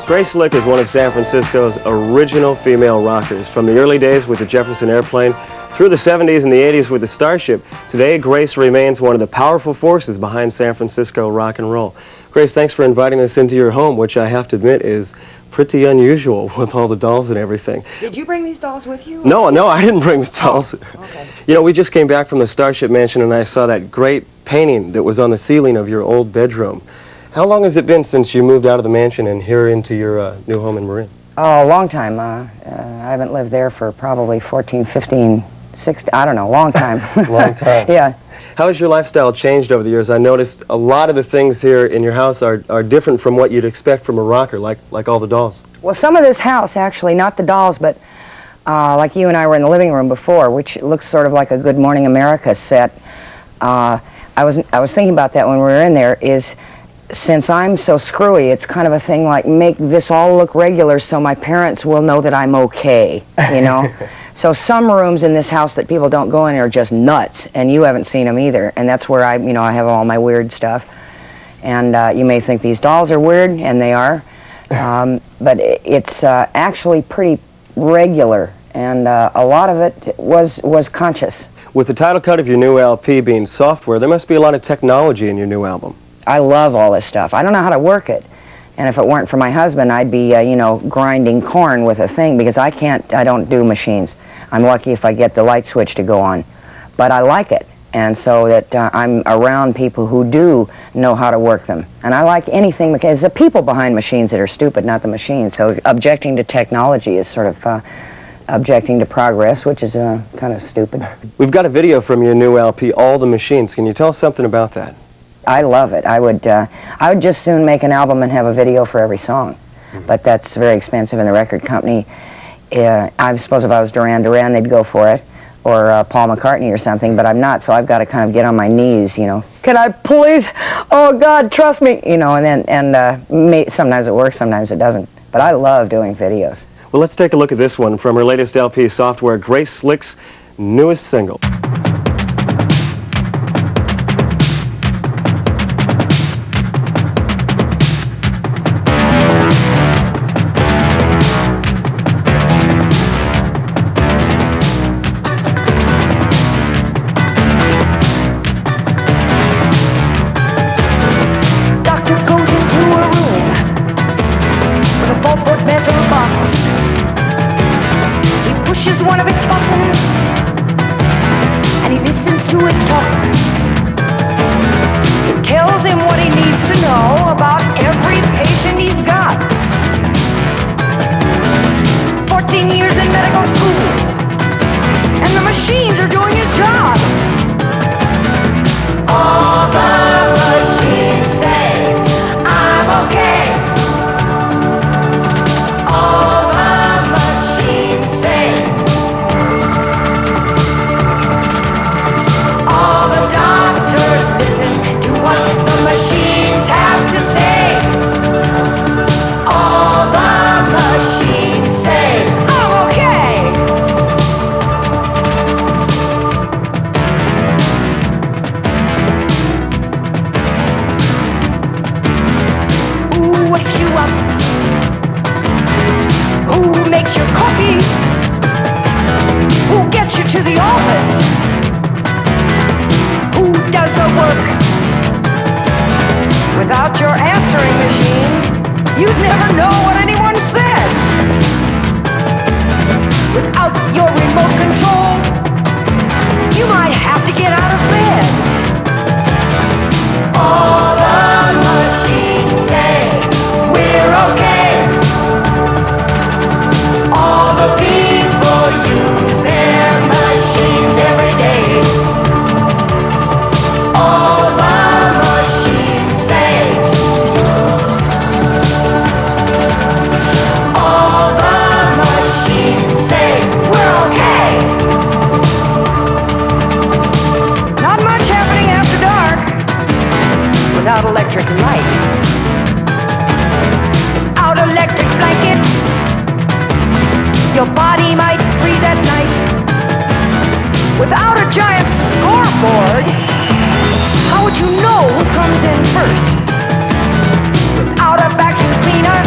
Grace Slick is one of San Francisco's original female rockers. From the early days with the Jefferson Airplane through the 70s and the 80s with the Starship, today Grace remains one of the powerful forces behind San Francisco rock and roll. Grace, thanks for inviting us into your home, which I have to admit is pretty unusual with all the dolls and everything. Did you bring these dolls with you? No, I didn't bring the dolls. Oh, okay. You know, we just came back from the Starship Mansion and I saw that great painting that was on the ceiling of your old bedroom. How long has it been since you moved out of the mansion and here into your new home in Marin? Oh, a long time. I haven't lived there for probably 14, 15, 16, I don't know, long time. Long time. Yeah. How has your lifestyle changed over the years? I noticed a lot of the things here in your house are different from what you'd expect from a rocker, like all the dolls. Well, some of this house, actually, not the dolls, but like you and I were in the living room before, which looks sort of like a Good Morning America set. I was thinking about that when we were in there, is since I'm so screwy, it's kind of a thing like make this all look regular so my parents will know that I'm okay, you know? So some rooms in this house that people don't go in are just nuts, and you haven't seen them either. And that's where I have all my weird stuff. And you may think these dolls are weird, and they are. But it's actually pretty regular, and a lot of it was conscious. With the title cut of your new LP being software, there must be a lot of technology in your new album. I love all this stuff. I don't know how to work it. And if it weren't for my husband, I'd be, grinding corn with a thing, because I don't do machines. I'm lucky if I get the light switch to go on. But I like it. And so that I'm around people who do know how to work them. And I like anything, because it's the people behind machines that are stupid, not the machines. So objecting to technology is sort of objecting to progress, which is kind of stupid. We've got a video from your new LP, All the Machines. Can you tell us something about that? I love it. I would just soon make an album and have a video for every song. But that's very expensive, and the record company, I suppose if I was Duran Duran, they'd go for it, or Paul McCartney or something, but I'm not, so I've got to kind of get on my knees, you know. Can I please? Oh, God, trust me, you know, and sometimes it works, sometimes it doesn't. But I love doing videos. Well, let's take a look at this one from her latest LP, Software, Grace Slick's newest single. Pushes one of its buttons, and he listens to it talk. It tells him what he needs to know about every patient he's got. 14 years in medical school, and the machines are doing his job. All the machines say I'm okay. All the machines say. All the doctors listen to what the machines have to say. All the machines say, I'm okay. Who wakes you up? Who makes your coffee? Who gets you to the office? Who does the work? Without your answering machine, you'd never know what anyone said. Without your remote control, you might have to get out of bed. All the machines say we're okay. All the people use their machines every day. All the machines say. All the machines say we're okay. Not much happening after dark without electric light. Without electric blankets, your body might freeze at night. Without a giant scoreboard, how would you know who comes in first? Without a vacuum cleaner,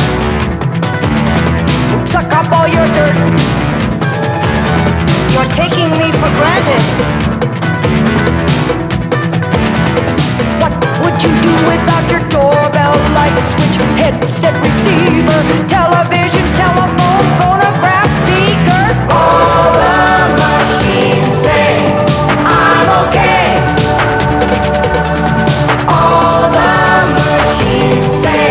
headset receiver, television, telephone, phonograph, speakers. All the machines say I'm okay. All the machines say.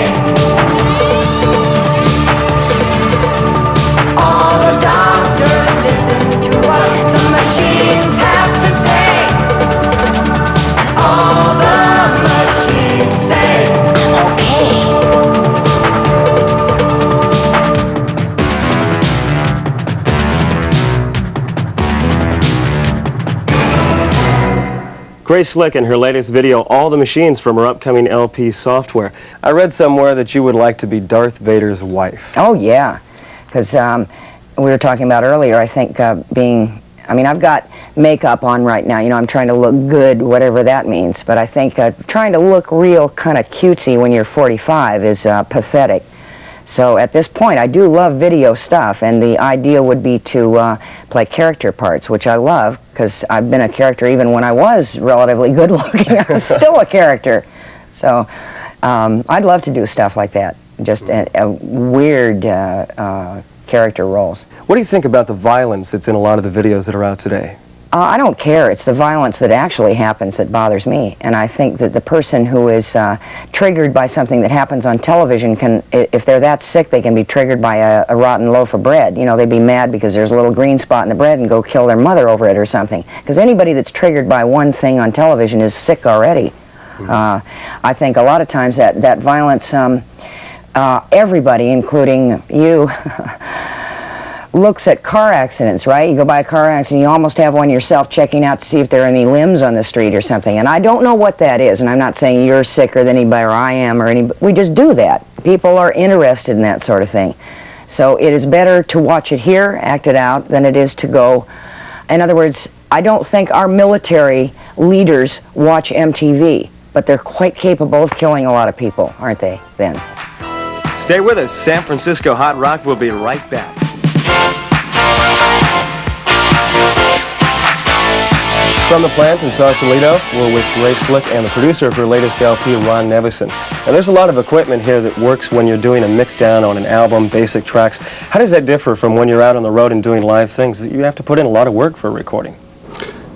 All the doctors listen to what the machines have to say. All the machines say I'm okay. Grace Slick in her latest video, All the Machines, from her upcoming LP Software. I read somewhere that you would like to be Darth Vader's wife. Oh, yeah, because we were talking about earlier, I think I mean, I've got makeup on right now. You know, I'm trying to look good, whatever that means. But I think trying to look real kind of cutesy when you're 45 is pathetic. So at this point, I do love video stuff, and the idea would be to play character parts, which I love, because I've been a character even when I was relatively good-looking. I was still a character. So I'd love to do stuff like that, just a weird character roles. What do you think about the violence that's in a lot of the videos that are out today? I don't care. It's the violence that actually happens that bothers me. And I think that the person who is triggered by something that happens on television can, if they're that sick, they can be triggered by a rotten loaf of bread. You know, they'd be mad because there's a little green spot in the bread and go kill their mother over it or something. Because anybody that's triggered by one thing on television is sick already. I think a lot of times that violence, everybody, including you, looks at car accidents, right? You go by a car accident, you almost have one yourself, checking out to see if there are any limbs on the street or something. And I don't know what that is, and I'm not saying you're sicker than anybody or I am or anybody. We just do that. People are interested in that sort of thing. So it is better to watch it here, act it out, than it is to go. In other words, I don't think our military leaders watch MTV, but they're quite capable of killing a lot of people, aren't they, then? Stay with us. San Francisco Hot Rock will be right back. From the plant in Sausalito, we're with Grace Slick and the producer of her latest LP, Ron Nevison. Now, there's a lot of equipment here that works when you're doing a mix down on an album, basic tracks. How does that differ from when you're out on the road and doing live things? You have to put in a lot of work for recording.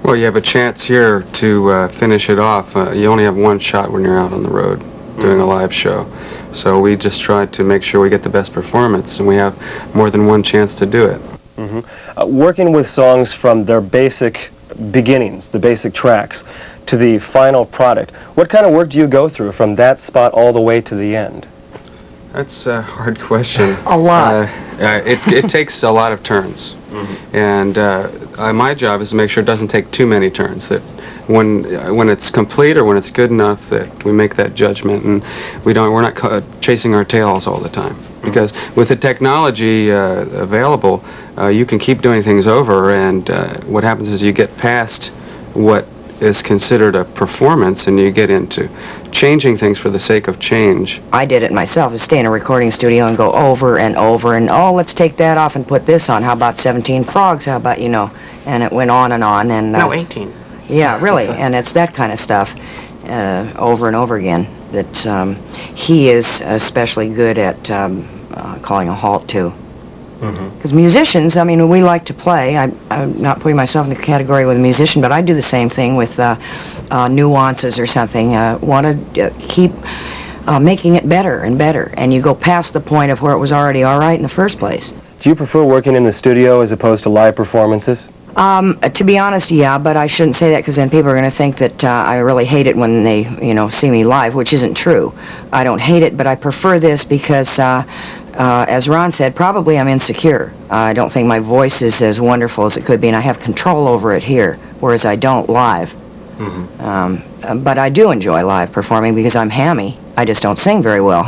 Well, you have a chance here to finish it off. You only have one shot when you're out on the road doing a live show. So we just try to make sure we get the best performance, and we have more than one chance to do it. Working with songs from their basic beginnings, the basic tracks, to the final product, what kind of work do you go through from that spot all the way to the end? That's a hard question. A lot. It takes a lot of turns. And my job is to make sure it doesn't take too many turns, that when it's complete or when it's good enough that we make that judgment, and we're not chasing our tails all the time. Because with the technology available, you can keep doing things over, and what happens is you get past what is considered a performance and you get into changing things for the sake of change. I did it myself, is stay in a recording studio and go over and over and, oh, let's take that off and put this on. How about 17 Frogs? How about, you know, and it went on and on. And no, 18. Yeah, really, and it's that kind of stuff over and over again that he is especially good at calling a halt to. Because musicians, I mean, we like to play. I'm not putting myself in the category with a musician, but I do the same thing with nuances or something. Want to keep making it better and better, and you go past the point of where it was already all right in the first place. Do you prefer working in the studio as opposed to live performances? To be honest, yeah, but I shouldn't say that because then people are going to think that I really hate it when they, you know, see me live, which isn't true. I don't hate it, but I prefer this because, as Ron said, probably I'm insecure. I don't think my voice is as wonderful as it could be, and I have control over it here, whereas I don't live. But I do enjoy live performing because I'm hammy. I just don't sing very well.